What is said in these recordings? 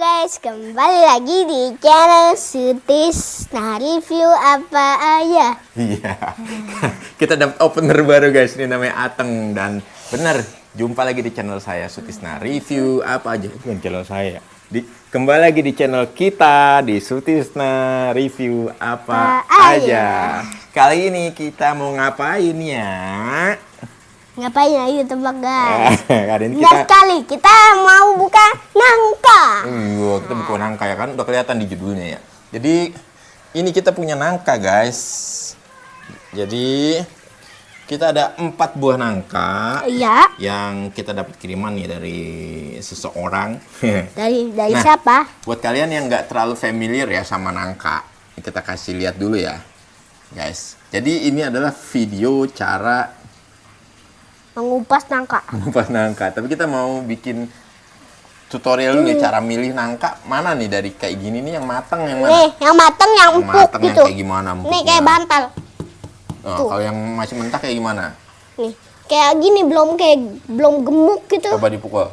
guys, kembali lagi di channel Sutisna Review apa aja. Iya, kita dapat opener baru guys, ini namanya Ateng. Dan bener, jumpa lagi di channel saya Sutisna Review apa aja. Bukan channel saya, kembali lagi di channel kita di Sutisna Review apa aja. Kali ini kita mau ngapain ya? Ngapain ya? Ayo tebak guys. Kali ini Nggak sekali, kita mau buka nangka. Kita buka nangka ya kan, udah kelihatan di judulnya ya. Jadi ini kita punya nangka guys. Jadi kita ada 4 buah nangka. Iya. Yang kita dapat kiriman nih dari seseorang. Dari Nah, siapa? Buat kalian yang nggak terlalu familiar ya sama nangka, kita kasih lihat dulu ya, guys. Jadi ini adalah video cara Mengupas nangka. mengupas nangka. Tapi kita mau bikin tutorial nih cara milih nangka mana nih dari kayak gini nih yang matang yang mana? Nih, yang matang, yang empuk matang gitu. yang kayak gimana empuknya? Nih kayak bantal. Oh, kalau yang masih mentah kayak gimana? Nih, kayak gini belum gemuk gitu. Coba dipukul.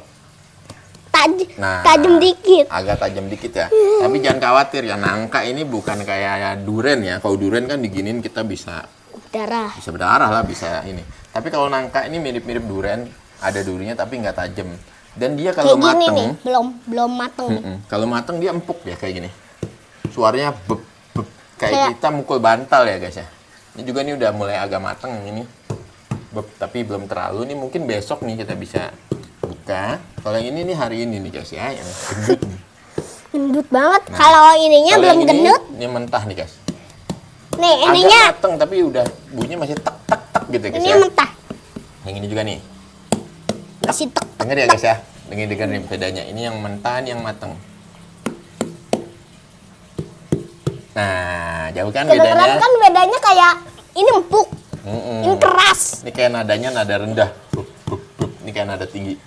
Tajam dikit. Agak tajam dikit ya. Tapi jangan khawatir ya, nangka ini bukan kayak duren ya. Kalau duren kan diginin kita bisa berdarah lah, bisa ini. Tapi kalau nangka ini mirip-mirip duren, ada durinya tapi nggak tajam. Dan dia kalau kayak gini mateng, nih, belum mateng. Kalau mateng dia empuk ya kayak gini. Suaranya beb, beb, kayak kita mukul bantal ya guys ya. Ini juga nih udah mulai agak mateng ini. Beb, tapi belum terlalu. Ini mungkin besok nih kita bisa buka. Kalau yang ini nih hari ini nih guys ya, yang gendut nih. Gendut banget. Kalau ininya Kalau belum yang ini, gendut. Ini mentah nih guys. Nih, Agak ininya mateng tapi udah bunyinya masih tak tak tak gitu guys ini ya. mentah. Yang ini juga nih. Masih tek. Dengar ya guys ya. Dengar nih bedanya. Ini yang mentah, ini yang mateng. Nah, jauh kan Kedengeran bedanya? kan bedanya kayak ini empuk. Ini keras. Ini kayak nadanya nada rendah. Bup, bup, bup. Ini kayak nada tinggi.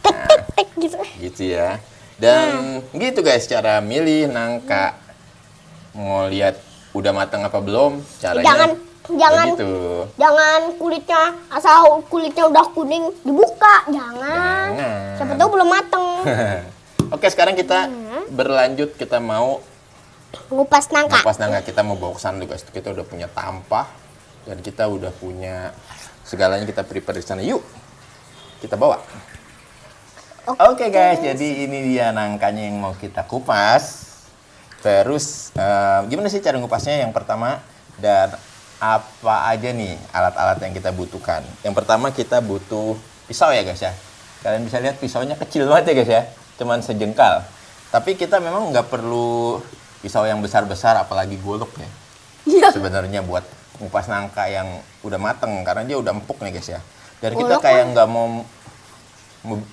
Tek tek tek gitu. Gitu ya. Dan gitu guys cara milih nangka. Mau lihat udah matang apa belum? Caranya begitu. Jangan kulitnya asal kulitnya udah kuning dibuka, jangan. Siapa tahu belum mateng. Oke, sekarang kita berlanjut, kita mau Ngupas nangka. ngupas nangka. Kita mau bawa ke sana guys. Kita udah punya tampah dan kita udah punya segalanya, kita prepare di sana. Yuk. Kita bawa. Oke guys, jadi ini dia nangkanya yang mau kita kupas. Terus gimana sih cara ngupasnya? Yang pertama, dan apa aja nih alat-alat yang kita butuhkan? Yang pertama kita butuh pisau ya guys ya. Kalian bisa lihat pisaunya kecil banget ya guys ya, cuman sejengkal. Tapi kita memang nggak perlu pisau yang besar-besar, apalagi golok ya. Sebenarnya buat ngupas nangka yang udah mateng, karena dia udah empuk nih guys ya. Dan kita kayak nggak mau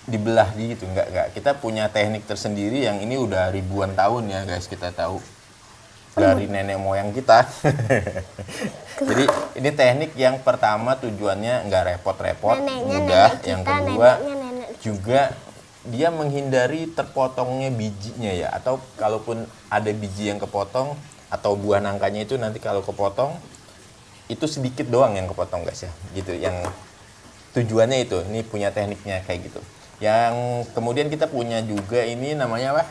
dibelah gitu, nggak. Kita punya teknik tersendiri yang ini udah ribuan tahun ya guys, kita tahu dari nenek moyang kita. Jadi ini teknik yang pertama tujuannya nggak repot-repot, mudah. Yang kedua juga dia menghindari terpotongnya bijinya ya, atau kalaupun ada biji yang kepotong atau buah nangkanya itu nanti kalau kepotong itu sedikit doang yang kepotong guys ya, gitu. Yang tujuannya itu, ini punya tekniknya kayak gitu. Yang kemudian kita punya juga ini namanya apa?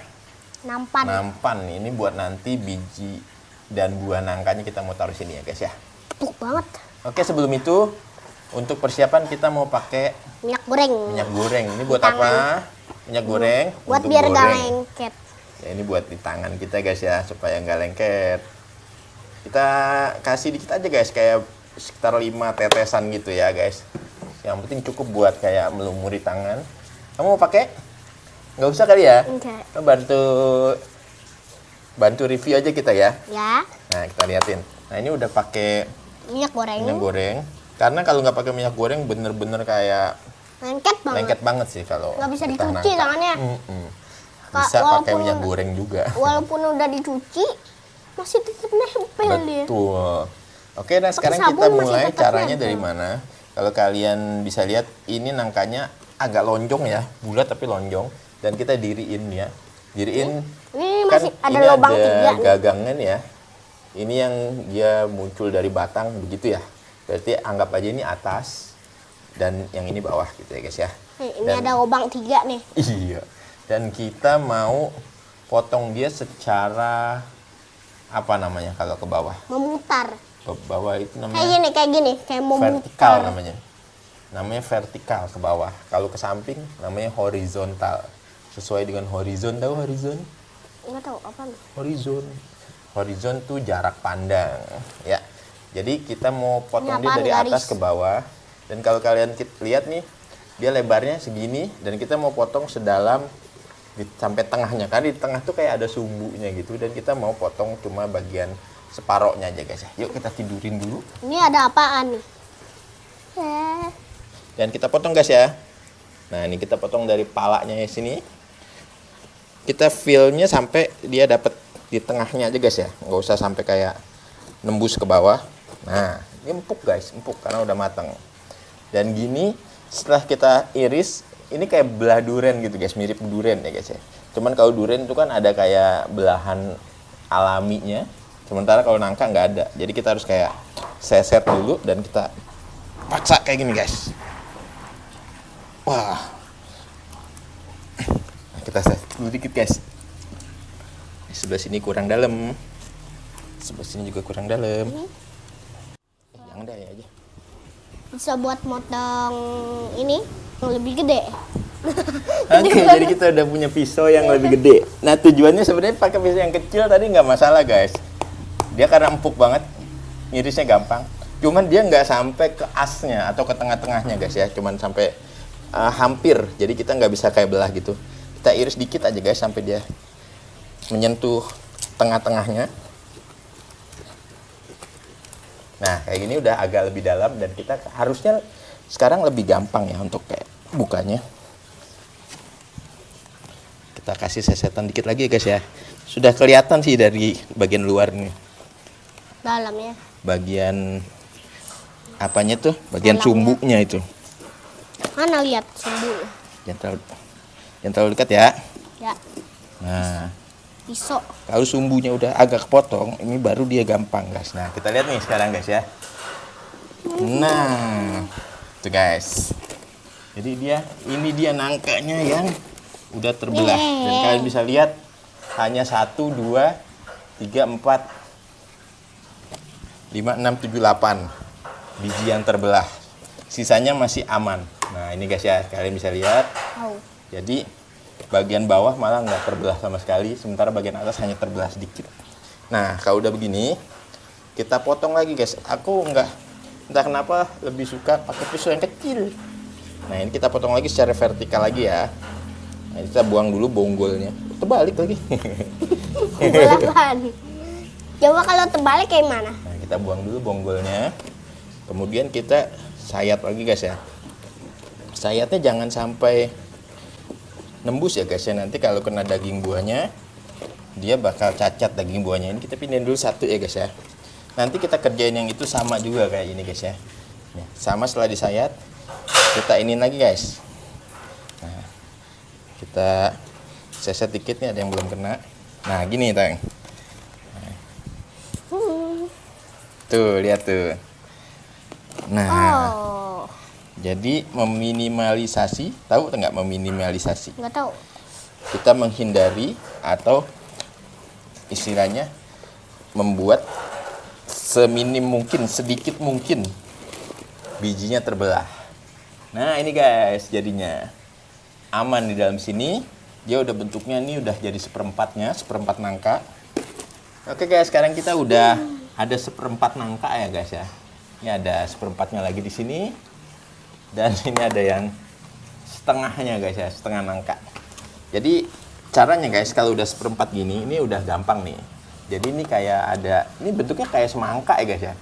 Nampan. Ini buat nanti biji dan buah nangkanya kita mau taruh sini ya guys ya. Empuk banget. Oke, sebelum itu untuk persiapan kita mau pakai Minyak goreng. minyak goreng. Ini buat apa? Minyak goreng. Buat untuk biar gak goreng. lengket. Ya, ini buat di tangan kita guys ya, supaya nggak lengket. Kita kasih dikit aja guys, kayak sekitar 5 tetesan gitu ya guys. Yang penting cukup buat kayak melumuri tangan. Kamu mau pakai? Nggak usah kali ya? Enggak. Bantu review aja kita ya. Ya. Nah, kita liatin. Nah, ini udah pakai Minyak goreng. minyak goreng. Karena kalau nggak pakai minyak goreng bener-bener kayak lengket banget sih kalau Nggak bisa kita dicuci nangka. tangannya. Bisa pakai minyak goreng juga. Walaupun udah dicuci masih tetap nempel dia. Betul. Oke, nah sekarang sabun kita masih mulai tetap caranya nempel. dari mana? Kalau kalian bisa lihat, ini nangkanya agak lonjong ya, bulat tapi lonjong. Dan kita diriin ya. Diriin, Ini kan masih ada ini lubang ada 3 nih. gagangan ya. Ini yang dia muncul dari batang, begitu ya. Berarti anggap aja ini atas, dan yang ini bawah gitu ya guys ya. Nih, ini Dan- ada lubang 3 nih. Iya. Dan kita mau potong dia secara apa namanya kalau ke bawah? Memutar. Ke bawah itu namanya Kayak gini, kayak memutar. vertikal namanya. Namanya vertikal ke bawah. Kalau ke samping namanya horizontal. Sesuai dengan horizon, tahu horizon? Enggak tahu apa nih. Horizon. Horizon tuh jarak pandang, ya. Jadi kita mau potong Ini dia apaan, dari atas garis? ke bawah. Dan kalau kalian lihat nih, dia lebarnya segini dan kita mau potong sedalam sampai tengahnya. Kan di tengah tuh kayak ada sumbunya gitu dan kita mau potong cuma bagian separohnya aja guys ya. Yuk kita tidurin dulu. Ini ada apaan nih? Dan kita potong guys ya. Nah ini kita potong dari palanya ya sini. Kita feel-nya sampai dia dapat di tengahnya aja guys ya. Nggak usah sampai kayak nembus ke bawah. Nah ini empuk guys, empuk karena udah matang. Dan gini setelah kita iris, ini kayak belah durian gitu guys, mirip durian ya guys ya. Cuman kalau durian itu kan ada kayak belahan alaminya. Sementara kalau nangka nggak ada. Jadi kita harus kayak seset dulu dan kita paksa kayak gini guys. Wah. Nah, kita set dulu dikit guys. Di sebelah sini kurang dalam. Sebelah sini juga kurang dalam. Yang ada ya aja. Bisa buat motong ini yang lebih gede. Oke, jadi kita udah punya pisau yang lebih gede. Nah, tujuannya sebenarnya pakai pisau yang kecil tadi nggak masalah guys. Dia karena empuk banget, ngirisnya gampang. Cuman dia nggak sampai ke asnya atau ke tengah-tengahnya guys ya. Cuman sampai hampir. Jadi kita nggak bisa kayak belah gitu. Kita iris dikit aja guys sampai dia menyentuh tengah-tengahnya. Nah, kayak gini udah agak lebih dalam dan kita harusnya sekarang lebih gampang ya untuk kayak bukanya. Kita kasih sesetan dikit lagi ya guys ya. Sudah kelihatan sih dari bagian luar nih. Dalamnya. Bagian apanya tuh? Bagian Dalamnya. sumbunya itu. Mana lihat sumbu? Jangan terlalu dekat ya. Ya, Nah, pisau. kalau sumbunya udah agak kepotong, ini baru dia gampang guys. Nah, kita lihat nih sekarang guys ya. Nah, tuh guys. Jadi ini dia nangkanya yang udah terbelah. Dan kalian bisa lihat hanya 1, 2, 3, 4, 5, 6, 7, 8 biji yang terbelah. Sisanya masih aman. Nah, ini guys ya, kalian bisa lihat. Oh. Jadi bagian bawah malah nggak terbelah sama sekali, sementara bagian atas hanya terbelah sedikit. Nah, kalau udah begini, kita potong lagi guys. Aku entah kenapa lebih suka pakai pisau yang kecil. Nah, ini kita potong lagi secara vertikal lagi ya. Nah, kita buang dulu bonggolnya. Terbalik lagi. Balapan. Coba kalau terbalik kayak mana? Nah, kita buang dulu bonggolnya. Kemudian kita sayat lagi guys ya. Sayatnya jangan sampai nembus ya guys ya. Nanti kalau kena daging buahnya, dia bakal cacat daging buahnya. Ini kita pindahin dulu satu ya guys ya. Nanti kita kerjain yang itu sama juga kayak ini guys ya. Nih, sama setelah disayat, kita iniin lagi guys. Nah, kita seset dikit nih, ada yang belum kena. Nah, gini Teng. Nah. Tuh, lihat tuh. Nah, Oh, jadi meminimalisasi, tahu nggak meminimalisasi? nggak tahu. Kita menghindari atau istilahnya membuat seminim mungkin, sedikit mungkin bijinya terbelah. Nah, ini guys jadinya aman di dalam sini. Dia udah bentuknya ini udah jadi seperempatnya, seperempat nangka. Oke guys, sekarang kita udah ada seperempat nangka ya guys ya. Ini ada seperempatnya lagi di sini. Dan ini ada yang setengahnya guys ya, setengah nangka. Jadi caranya guys, kalau udah seperempat gini, ini udah gampang nih. Jadi ini kayak ada, ini bentuknya kayak semangka ya guys ya.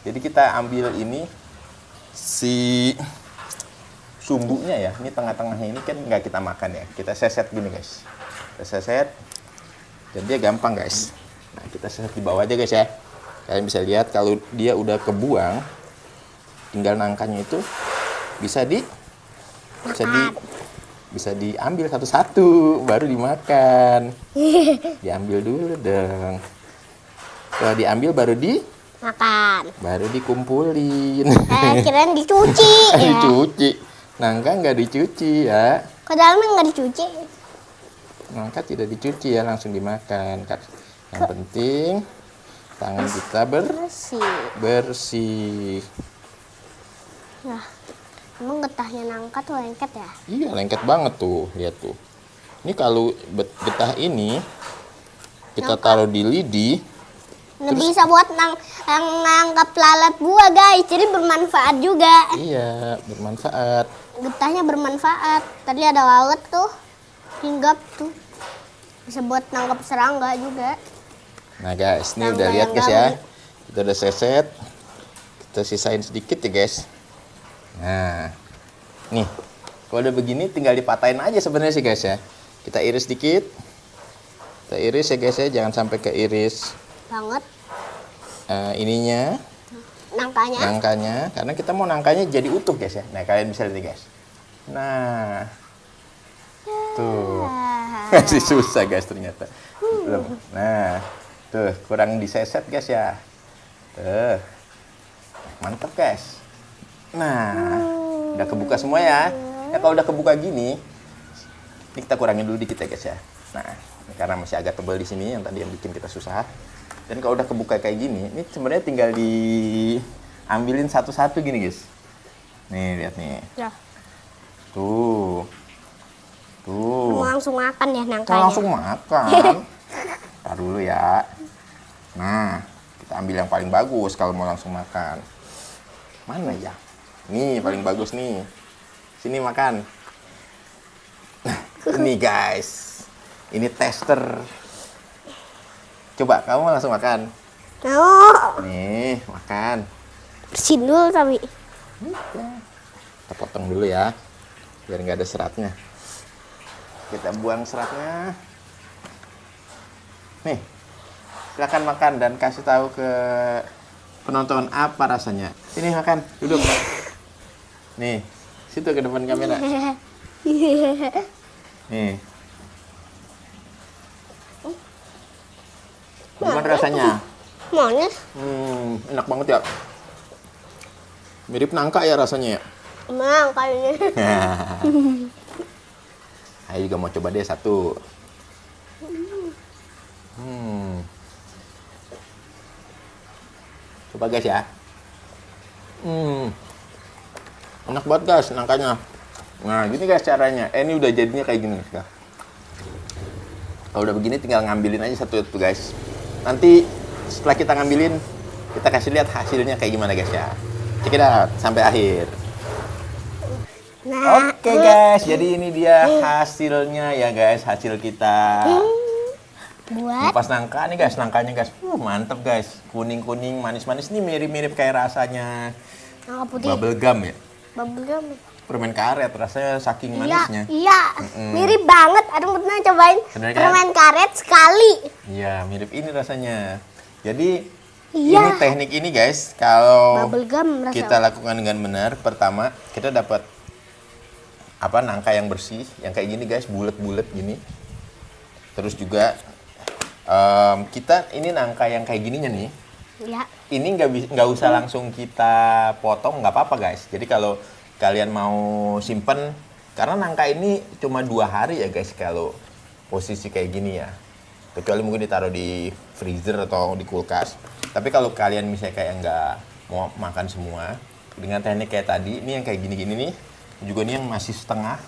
Jadi kita ambil ini, si sumbunya ya, ini tengah-tengahnya ini kan nggak kita makan ya. Kita seset gini guys. Kita seset, dan dia gampang guys. Nah, kita seset di bawah aja guys ya. Kalian bisa lihat kalau dia udah kebuang, tinggal nangkanya itu bisa diambil satu-satu baru dimakan. Diambil dulu dong. Setelah diambil baru Makan. dikumpulin. Kirain dicuci. Ya. Dicuci. Nangka nggak dicuci ya. Ke dalamnya nggak dicuci. Nangka tidak dicuci ya, langsung dimakan. Yang penting tangan kita bersih. Nah, emang getahnya nangka tuh lengket ya? Iya, lengket banget tuh. Lihat tuh. Ini kalau getah ini kita taruh di lidi. Bisa buat nangkap lalat buah, guys. Jadi bermanfaat juga. Iya, bermanfaat. Getahnya bermanfaat. Tadi ada lalat tuh, hinggap tuh. Bisa buat nangkap serangga juga. Nah guys, ini Serangga udah lihat yang guys ya. gabut. Kita udah seset. Kita sisain sedikit ya guys. Nah, nih. Kalau udah begini tinggal dipatahin aja sebenarnya sih guys ya. Kita iris dikit. Kita iris ya guys ya, jangan sampai keiris Banget. Ininya. Nangkanya, karena kita mau nangkanya jadi utuh guys ya. Nah, kalian bisa lihat guys. Nah. Tuh. Masih susah guys ternyata. Belum. Nah, tuh kurang diseset guys ya. Tuh. Mantap guys. Nah, udah kebuka semua ya. Ya kalau udah kebuka gini, ini kita kurangin dulu dikit ya guys ya. Nah, ini karena masih agak tebal di sini yang tadi yang bikin kita susah. Dan kalau udah kebuka kayak gini, ini sebenarnya tinggal diambilin satu-satu gini guys. Nih lihat nih. Ya. Tuh. Mau langsung makan ya Kita nangkanya. langsung makan. Tar dulu ya. Nah, kita ambil yang paling bagus kalau mau langsung makan. Mana ya? Nih, paling bagus nih. Sini makan. Nah, ini guys. Ini tester. Coba, kamu langsung makan. Mau. Nih, makan. Bersihin dulu tapi. Kita potong dulu ya. Biar nggak ada seratnya. Kita buang seratnya. Nih, silakan makan dan kasih tahu ke penonton apa rasanya. Sini makan, duduk. Nih, situ ke depan kamera. Nih. Gimana rasanya? Manis. Enak banget ya. Mirip nangka ya rasanya ya. Emang kali ini. Ayo juga mau coba deh satu. Coba guys ya. Enak banget guys nangkanya. Nah gini guys caranya. Ini udah jadinya kayak gini. Kalau udah begini tinggal ngambilin aja satu itu guys. Nanti setelah kita ngambilin, kita kasih lihat hasilnya kayak gimana guys ya. Check it out sampai akhir. Nah, Oke guys, jadi ini dia hasilnya ya guys, hasil kita buat kupas nangka nih guys, nangkanya guys, mantep guys, kuning-kuning, manis-manis nih mirip-mirip kayak rasanya nangka putih. bubble gum ya, Bubble gum. permen karet rasanya saking Iya, manisnya. iya. Mirip banget. Aduh, pernah cobain Bener kan? permen karet sekali. Iya, mirip ini rasanya. Jadi Iya. ini teknik ini guys, kalau Bubble gum rasa. kita lakukan dengan benar, pertama kita dapat nangka yang bersih, yang kayak gini guys, bulat-bulat gini. Terus juga kita ini nangka yang kayak gininya nih. Iya. Ini nggak usah langsung kita potong, nggak apa-apa guys. Jadi kalau kalian mau simpen, karena nangka ini cuma 2 hari ya guys kalau posisi kayak gini ya. Kecuali mungkin ditaruh di freezer atau di kulkas. Tapi kalau kalian misalnya kayak nggak mau makan semua, dengan teknik kayak tadi, ini yang kayak gini-gini nih, juga ini yang masih setengah.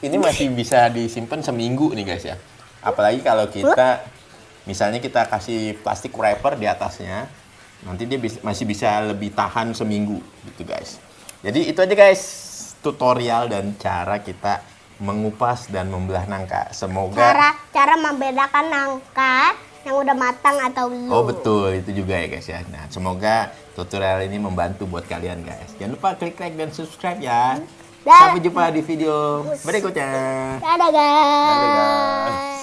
Ini masih bisa disimpan seminggu nih guys ya. Apalagi kalau kita, misalnya kita kasih plastik wrapper di atasnya, nanti dia masih bisa lebih tahan seminggu gitu guys. Jadi itu aja guys, tutorial dan cara kita mengupas dan membelah nangka. Semoga Cara membedakan nangka yang udah matang atau belum. Oh betul, itu juga ya guys ya. Nah, semoga tutorial ini membantu buat kalian guys. Jangan lupa klik like dan subscribe ya. Sampai jumpa di video berikutnya. Dadah guys. Dadah guys.